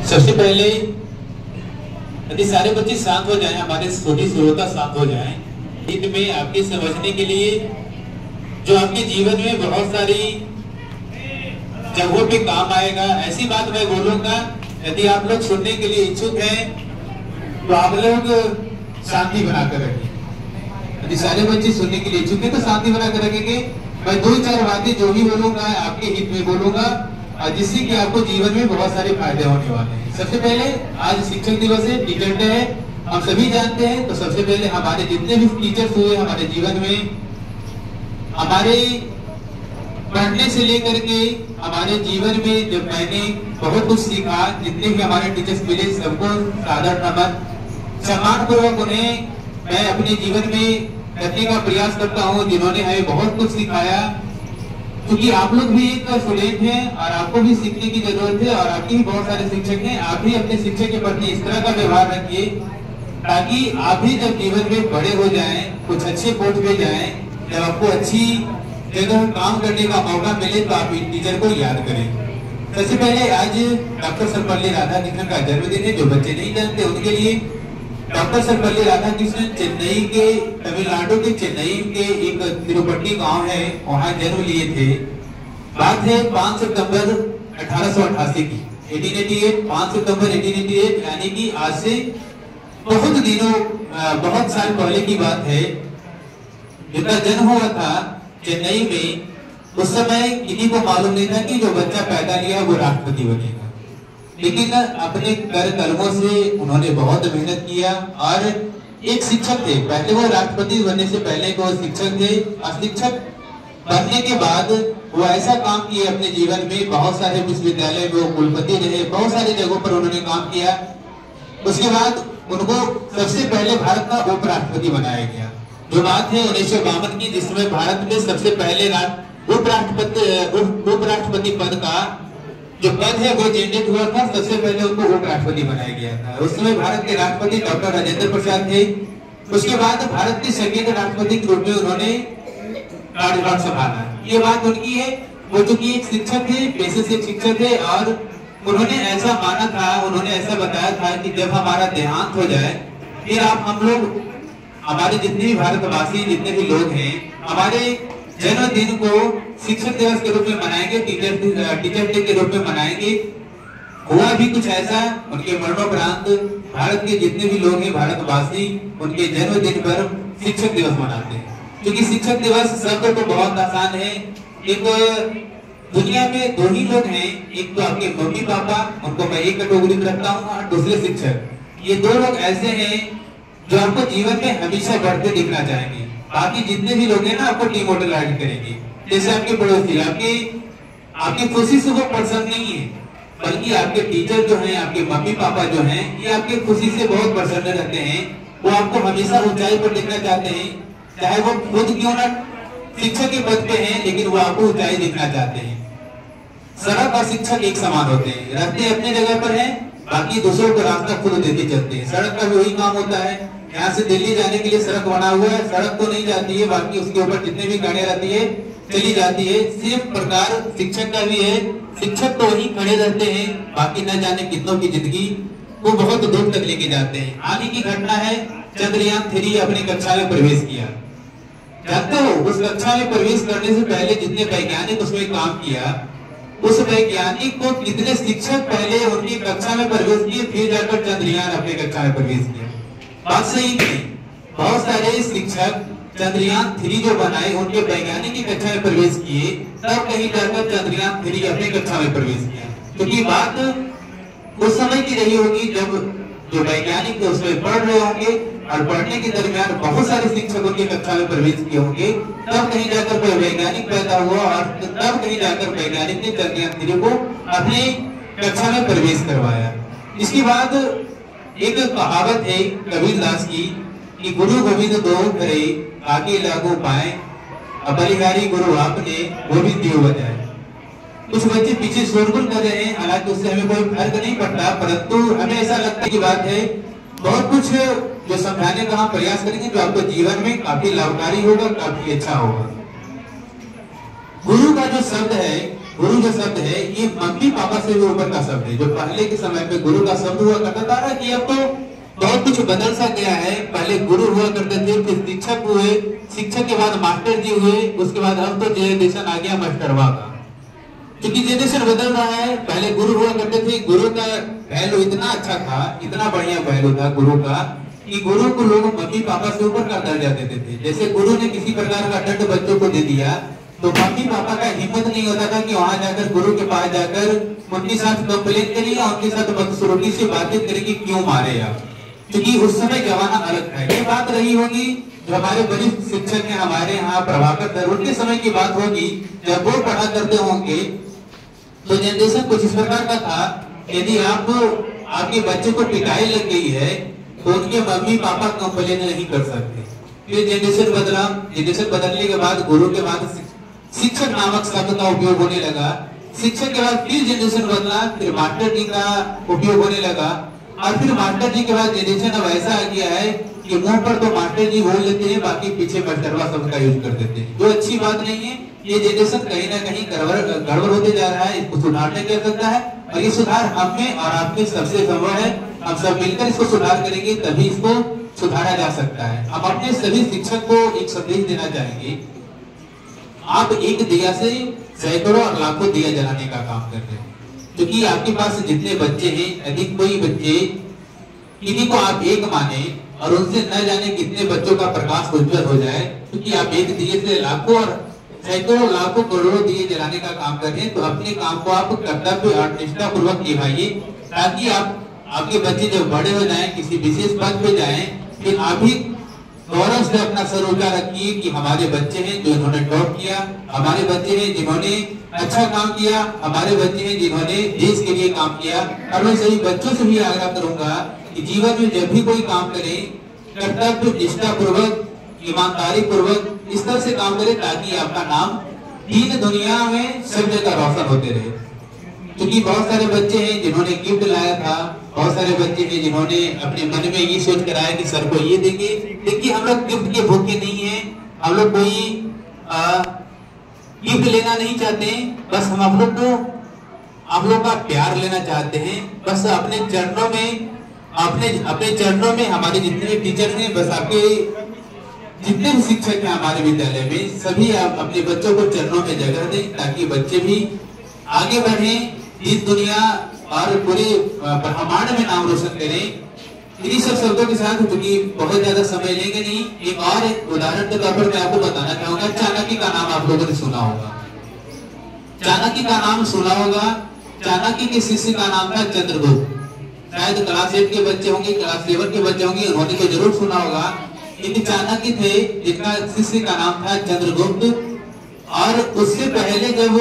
सबसे पहले यदि सारे बच्चे शांत हो जाएं, हमारे छोटी श्रोता शांत हो जाएं, हित में आपके समझने के लिए जो आपके जीवन में बहुत सारी जगहों पे काम आएगा, ऐसी बात मैं बोलूंगा। यदि आप लोग सुनने के लिए इच्छुक हैं तो आप लोग शांति बनाकर रखें। यदि सारे बच्चे सुनने के लिए इच्छुक हैं तो शांति बनाकर रखेंगे। मैं 2-4 बातें जो भी बोलूंगा आपके हित में बोलूंगा, जिससे कि आपको जीवन में बहुत सारे फायदे होने वाले हैं। सबसे पहले आज शिक्षक दिवस है, टीचर डे है, हम सभी जानते हैं। तो सबसे पहले हमारे जितने भी टीचर्स हुए हमारे जीवन में, हमारे पढ़ने से लेकर के हमारे जीवन में जब मैंने बहुत कुछ सीखा, जितने भी हमारे टीचर्स मिले सबको सादर नमन, सम्मान पूर्वक उन्हें मैं अपने जीवन में करने का प्रयास करता हूँ, जिन्होंने हमें बहुत कुछ सिखाया। क्योंकि आप लोग भी एक स्टूडेंट हैं और आपको भी सीखने की जरूरत है, और आपके भी बहुत सारे शिक्षक हैं। आप भी अपने शिक्षक के प्रति इस तरह का व्यवहार रखिए ताकि आप भी जब जीवन में बड़े हो जाएं, कुछ अच्छे पोस्ट पे जाएं, जब आपको अच्छी जगह काम करने का मौका मिले तो आप टीचर को याद करें। सबसे पहले आज डॉक्टर सर्वपल्ली राधाकृष्णन का जन्मदिन है। जो बच्चे नहीं जानते उनके लिए, डॉक्टर सर्वपल्ली राधाकृष्णन चेन्नई के, तमिलनाडु के चेन्नई के एक तिरुपति गांव है, वहां जन्म लिए थे। बात है 5 सितंबर 1888 की, 1888, 5 सितंबर 1888, यानी कि आज से बहुत दिनों, बहुत साल पहले की बात है। जिनका जन्म हुआ था चेन्नई में, उस समय किसी को मालूम नहीं था कि जो बच्चा पैदा लिया वो राष्ट्रपति बनेगा। लेकिन अपने कर कलमों से उन्होंने बहुत मेहनत किया, और एक शिक्षक थे, पहले वो राष्ट्रपति बनने से पहले वो शिक्षक थे, और शिक्षक बनने के बाद वो ऐसा काम किए अपने जीवन में, बहुत सारे विश्वविद्यालय में वो कुलपति रहे, बहुत सारी जगहों पर उन्होंने काम किया। उसके बाद उनको सबसे पहले भारत का उपराष्ट्रपति बनाया गया। जो बात है 1952 की, जिसमें भारत में सबसे पहले उपराष्ट्रपति पद का जो पद है वो जनरेट हुआ था, सबसे पहले उनको उपराष्ट्रपति बनाया गया था। उस समय भारत के राष्ट्रपति डॉक्टर राजेंद्र प्रसाद थे। उसके बाद भारत के सेकेंड राष्ट्रपति के रूप में उन्होंने कार्यभार संभाला। ये बात उनकी है। वो चूंकि एक शिक्षक थे, पेशे से शिक्षक थे, और उन्होंने ऐसा माना था, उन्होंने ऐसा बताया था कि जब हमारा देहांत हो जाए फिर आप हम लोग, हमारे जितने भी भारतवासी जितने भी लोग हैं, हमारे जन्मदिन को शिक्षक दिवस के रूप में मनाएंगे, टीचर डे के रूप में मनाएंगे। हुआ भी कुछ ऐसा, उनके मरणोपरांत भारत के जितने भी लोग हैं भारतवासी, उनके जन्मदिन पर शिक्षक दिवस मनाते हैं। क्योंकि शिक्षक दिवस शब्द तो बहुत आसान है। एक दुनिया में 2 ही लोग हैं, एक तो आपके मम्मी पापा, उनको मैं एक कैटेगरी में रखता हूँ, और दूसरे शिक्षक। ये 2 लोग ऐसे हैं जो आपको जीवन में हमेशा बढ़ते दिखना चाहेंगे। बाकी जितने भी लोग हैं ना, आपको डिमोटिवेट करेंगे। जैसे आपके पड़ोसी, आपकी खुशी से वो प्रसन्न नहीं है, बल्कि आपके टीचर जो हैं, आपके मम्मी पापा जो हैं, ये आपके खुशी से बहुत प्रसन्न रहते हैं। वो आपको हमेशा ऊंचाई पर देखना चाहते हैं, चाहे वो खुद क्यों ना शिक्षक के पद पे हैं, लेकिन वो आपको ऊंचाई देखना चाहते हैं। सड़क और शिक्षक एक समान होते हैं, रहते अपने जगह पर हैं, बाकी दूसरों को रास्ता खुद देते चलते हैं। सड़क का भी वही काम होता है। यहाँ से दिल्ली जाने के लिए सड़क बना हुआ है, सड़क तो नहीं जाती है, बाकी उसके ऊपर जितने भी गाड़ियां रहती है चली जाती है। सेम प्रकार शिक्षक का भी है, शिक्षक तो वहीं खड़े रहते हैं, बाकी न जाने कितनों की जिंदगी वो बहुत दूर तक लेके जाते हैं। हाल ही की घटना है, चंद्रयान 3 अपनी कक्षा में प्रवेश किया। जानते हो, उस कक्षा में प्रवेश करने से पहले जितने वैज्ञानिक उसमें काम किया, उस वैज्ञानिक को कितने शिक्षक पहले उनकी कक्षा में प्रवेश किए, फिर जाकर चंद्रयान अपनी कक्षा में प्रवेश किया। बात सही नहीं। बहुत सारे शिक्षक चंद्रयान 3 जो बनाए, उनके वैज्ञानिक की कक्षा में प्रवेश किए, तब कहीं जाकर चंद्रयान 3 अपनी कक्षा में प्रवेश किया। क्योंकि बात उस समय की रही होगी जब जो वैज्ञानिक उसमें पढ़ रहे होंगे, और पढ़ने के दरमियान बहुत सारे शिक्षक उनकी कक्षा में प्रवेश किए होंगे, तब कहीं जाकर कोई वैज्ञानिक पैदा हुआ, और तब कहीं जाकर वैज्ञानिक ने चंद्रयान 3 को अपनी कक्षा में प्रवेश करवाया। इसके बाद एक कहावत है कबीरदास की कि गुरु गोविंद दो करे आगे लागू पाए, बलिहारी गुरु आपने वो भी दियो बजाए। कुछ बच्चे पीछे शोरगुल कर रहे हैं, हालांकि उससे हमें कोई फर्क नहीं पड़ता, परंतु हमें ऐसा लगता है कि बात है बहुत कुछ जो समझाने का हम प्रयास करेंगे, जो आपको जीवन में काफी लाभकारी होगा, काफी अच्छा होगा। गुरु का जो शब्द है, गुरु जो शब्द है, ये मम्मी पापा से भी ऊपर का शब्द है। जो पहले के समय पे गुरु का शब्द हुआ करता था ना, कि अब तो बहुत कुछ बदल सा गया है। पहले गुरु हुआ करते थे, फिर शिक्षक हुए, शिक्षक के बाद मास्टर जी हुए, उसके बाद अब तो जनरेशन आ गया मास्टरवा का। क्योंकि जनरेशन बदल रहा है। पहले गुरु हुआ करते थे, गुरु का वैल्यू इतना अच्छा था, इतना बढ़िया वैल्यू था गुरु का, कि गुरु को लोग मम्मी पापा से ऊपर का दर्जा देते थे। जैसे गुरु ने किसी प्रकार का दंड बच्चों को दे दिया, तो मम्मी पापा का हिम्मत नहीं होता था कि वहां जाकर गुरु के पास जाकर उनके साथ कंप्लेन करिए, उनके साथ बदसलूकी से बातचीत करेगी, क्यों मारे आप। क्योंकि उस समय जमाना अलग था। ये बात रही होगी जो हमारे वरिष्ठ शिक्षक हैं हमारे यहाँ प्रभाकर सर, उनके समय की बात होगी जब वो पढ़ा करते होंगे, तो जनरेशन कुछ इस प्रकार का था। यदि आपके बच्चे को पिटाई लग गई है तो उनके मम्मी पापा कंप्लेन नहीं कर सकते। फिर जनरेशन बदला, जनरेशन बदलने के बाद गुरु के बाद शिक्षक नामक शब्द का उपयोग होने लगा। शिक्षक के बाद फिर जनरेशन बदला, फिर मास्टर जी का उपयोग होने लगा, और फिर मास्टर जी के बाद जनरेशन अब ऐसा आ गया है कि मुंह पर तो मास्टर जी बोल लेते हैं, बाकी पीछे मास्टरवा शब्द का यूज कर देते हैं, जो अच्छी बात नहीं है। ये जनरेशन कहीं ना कहीं गड़बड़ होते जा रहा है। इसको सुधारने की आवश्यकता है, और ये सुधार हम में और आपके सबसे संभव है। हम सब मिलकर इसको सुधार करेंगे, तभी इसको सुधारा जा सकता है। हम अपने सभी शिक्षक को एक संदेश देना चाहेंगे, आप एक दिया से सैकड़ों और लाखों दिया जलाने का काम कर रहे हैं। क्योंकि आपके पास जितने बच्चे हैं, यदि कोई बच्चे किन्हीं को आप एक माने और उनसे न जाने कितने बच्चों का प्रकाश उज्जवल हो जाए, क्योंकि आप एक दिए से लाखों और सैकड़ों लाखों करोड़ों दिए जलाने का काम कर रहे हैं। तो अपने काम को आप कर्तव्य और निष्ठा पूर्वक निभाइए, ताकि आपके बच्चे जब बड़े हो जाएं, किसी विशेष पद पे जाएं, फिर आप ही गौरव से अपना सर ऊंचा रखिए कि हमारे बच्चे हैं जो इन्होंने टॉप किया, हमारे बच्चे हैं जिन्होंने अच्छा काम किया, हमारे बच्चे हैं जिन्होंने देश के लिए काम किया। और मैं सभी बच्चों से भी आग्रह करूंगा कि जीवन में जब भी कोई काम करें, कर्तव्य निष्ठा पूर्वक, ईमानदारी पूर्वक इस तरह से काम करें, ताकि आपका नाम दीन दुनिया में सब जगह रोशन होते रहे। क्योंकि बहुत सारे बच्चे हैं जिन्होंने गिफ्ट लाया था, बहुत सारे बच्चे हैं जिन्होंने अपने मन में ये सोच कर आया कि सर को ये देंगे। देखिए, हम लोग गिफ्ट के भूखे नहीं है, हम लोग कोई गिफ्ट लेना नहीं चाहते, बस हम आप लोग का प्यार लेना चाहते हैं। बस अपने चरणों में हमारे जितने भी टीचर्स हैं, बस आपके जितने भी शिक्षक हैं हमारे विद्यालय में, सभी आप अपने बच्चों को चरणों में जगह दें, ताकि बच्चे भी आगे बढ़ें, इस दुनिया और पूरे ब्रह्मांड में नाम रोशन करें। इन्हीं सब शब्दों के साथ, क्योंकि बहुत ज्यादा समय लेंगे नहीं, एक उदाहरण के तौर पर मैं आपको बताना चाहूंगा। चाणक्य का नाम आप लोगों ने सुना होगा, चाणक्य का नाम सुना होगा। चाणक्य के शिष्य का नाम था चंद्रगुप्त। शायद क्लास 8 के बच्चे होंगे, क्लास 7 के बच्चे होंगे, उन्होंने तो जरूर सुना होगा। एक चाणक्य थे जिनका शिष्य का नाम था चंद्रगुप्त। और उससे पहले जब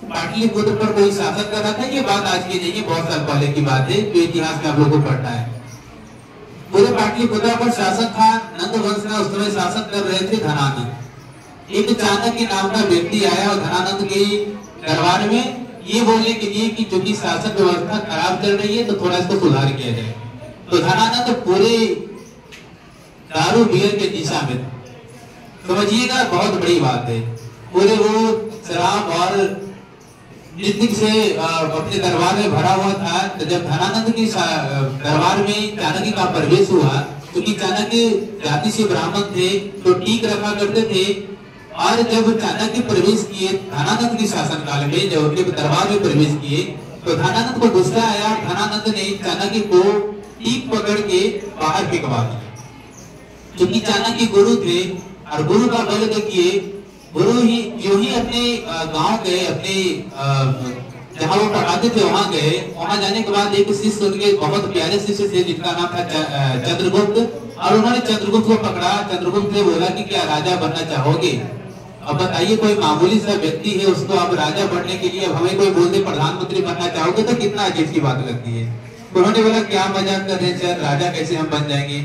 पाटलिपुत्र पर कोई शासन कर रहा था, ये बात आज की नहीं है, बहुत साल पहले की बात है, जो इतिहास में आप लोगों को पढ़ना है। पूरे पाटलिपुत्र पर शासन था, नंद वंश में उस समय शासन कर रहे थे धनानंद। एक चाणक्य नाम का व्यक्ति आया और धनानंद के दरबार में ये बोलने के लिए कि चूंकि शासन व्यवस्था खराब चल रही है, तो थोड़ा इसको सुधार किया जाए। तो धनानंद पूरे दारू बियर के दिशा में, समझिएगा बहुत बड़ी बात है, पूरे वो शराब और नृत्य से अपने दरबार में भरा हुआ था। तो जब धनानंद के दरबार में चाणक्य का प्रवेश हुआ, क्योंकि चाणक्य जाति से ब्राह्मण थे, तो टीक रखा करते थे। और जब चाणक्य प्रवेश किए धनानंद के शासन काल में, जब उनके दरबार में प्रवेश किए, तो धनानंद को गुस्सा आया। धनानंद ने चाणक्य को टीक पकड़ के बाहर फेंकवा दिया। क्योंकि चाणक्य गुरु थे, और गुरु का बल देखिए, गुरु ही जो ही अपने गांव गए, अपने जहां वो पढ़ाते थे वहां गए। वहां जाने के बाद एक शिष्य उनके बहुत प्यारे शिष्य थे जिनका नाम था चंद्रगुप्त, और उन्होंने चंद्रगुप्त को पकड़ा। चंद्रगुप्त ने बोला कि क्या राजा बनना चाहोगे? अब बताइए, कोई मामूली सा व्यक्ति है, उसको आप राजा बनने के लिए, अब हमें कोई बोल दे प्रधानमंत्री बनना चाहोगे, तो कितना अजीब सी बात लगती है। उन्होंने बोला क्या मजाक कर रहे हैं सर, राजा कैसे हम बन जाएंगे?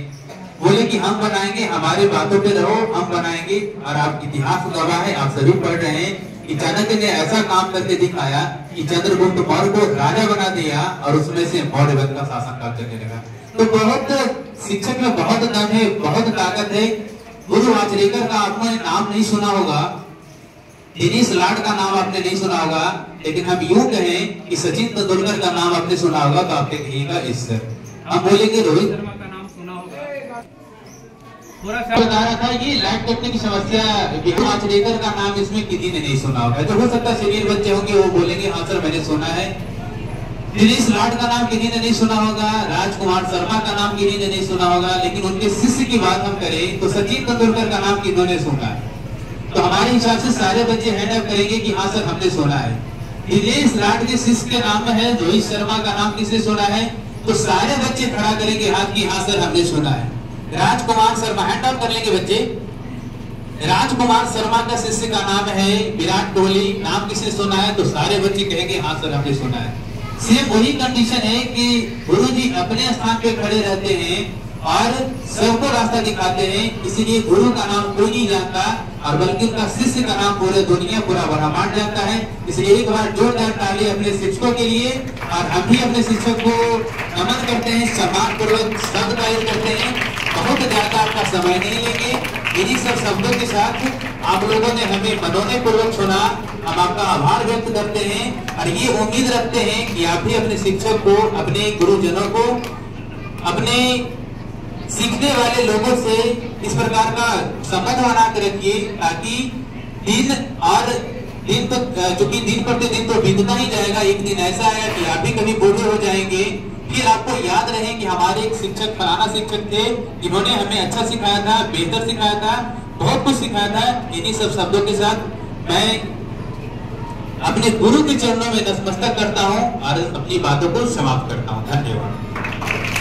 बोले कि हम बनाएंगे, हमारी बातों पे रहो, हम बनाएंगे। और आप इतिहास गवाह है, आप सभी पढ़ रहे हैं कि चाणक्य ने ऐसा काम करके दिखाया कि चंद्रगुप्त मौर्य को राजा बना दिया, और उसमें से मौर्य वंश का शासन काल चलने लगा। तो बहुत शिक्षक में बहुत दम है, बहुत ताकत है। गुरु आचरेकर का आपने नाम नहीं सुना होगा, दिनेश लाड का नाम आपने नहीं सुना होगा, लेकिन हम यूं कहें कि सचिन तेंदुलकर का नाम आपने सुना होगा तो आपने कहिएगा इस सर। हम बोलेंगे रोहित शर्मा का नाम सुना होगा। बता रहा था ये लाइट कटने की समस्या, आचरेकर का नाम इसमें किसी ने नहीं सुना होगा। तो हो सकता है सीनियर बच्चे होंगे वो बोलेंगे हाँ सर मैंने सुना है। दिनेश लाड का नाम किसी ने नहीं सुना होगा, राजकुमार शर्मा का नाम किसी ने नहीं सुना होगा, लेकिन उनके शिष्य की बात हम करें तो सचिन तेंदुलकर का नाम किन्होंने सुना है। तो हमारे हिसाब से सारे बच्चे हैंड अप करेंगे कि हाँ सर हमने सुना है। दिनेश लाड के शिष्य के नाम है रोहित शर्मा का नाम किसने सुना है, तो सारे बच्चे खड़ा करेंगे हाथ की हाँ सर हमने सुना है। राजकुमार शर्मा, हैंड अप कर लेंगे बच्चे। राजकुमार शर्मा का शिष्य का नाम है विराट कोहली, नाम किसने सुना है, तो सारे बच्चे कहेंगे हाँ सर हमने सुना है। सेम वही कंडीशन है कि गुरुजी अपने स्थान पे खड़े रहते हैं और सबको रास्ता दिखाते हैं, इसीलिए गुरु का नाम कोई नहीं जानता और बल्कि उनका शिष्य का नाम पूरे दुनिया पूरा ब्रह्मांड जानता है। इसलिए एक बार जोरदार ताली अपने शिक्षकों के लिए, और हम भी अपने शिक्षक को नमन करते हैं, सम्मान पूर्वक शब्द प्रयोग करते हैं। बहुत ज्यादा आपका समय नहीं लेंगे, इन्हीं सब शब्दों के साथ आप लोगों ने हमें मनोने पूर्वक सुना, हम आपका आभार व्यक्त करते हैं और ये उम्मीद रखते हैं कि आप भी अपने शिक्षक को, अपने गुरुजनों को, अपने सीखने वाले लोगों से इस प्रकार का संबंध बना कर रखिए, ताकि दिन तो चूंकि दिन प्रतिदिन तो बीतता ही जाएगा, एक दिन ऐसा आएगा कि आप भी कभी बूढ़े हो जाएंगे, फिर आपको याद रहे कि हमारे एक शिक्षक फलाना शिक्षक थे जिन्होंने हमें अच्छा सिखाया था, बेहतर सिखाया था, बहुत कुछ सिखाया था। इन्हीं सब शब्दों के साथ मैं अपने गुरु के चरणों में नतमस्तक करता हूं और अपनी बातों को समाप्त करता हूं। धन्यवाद।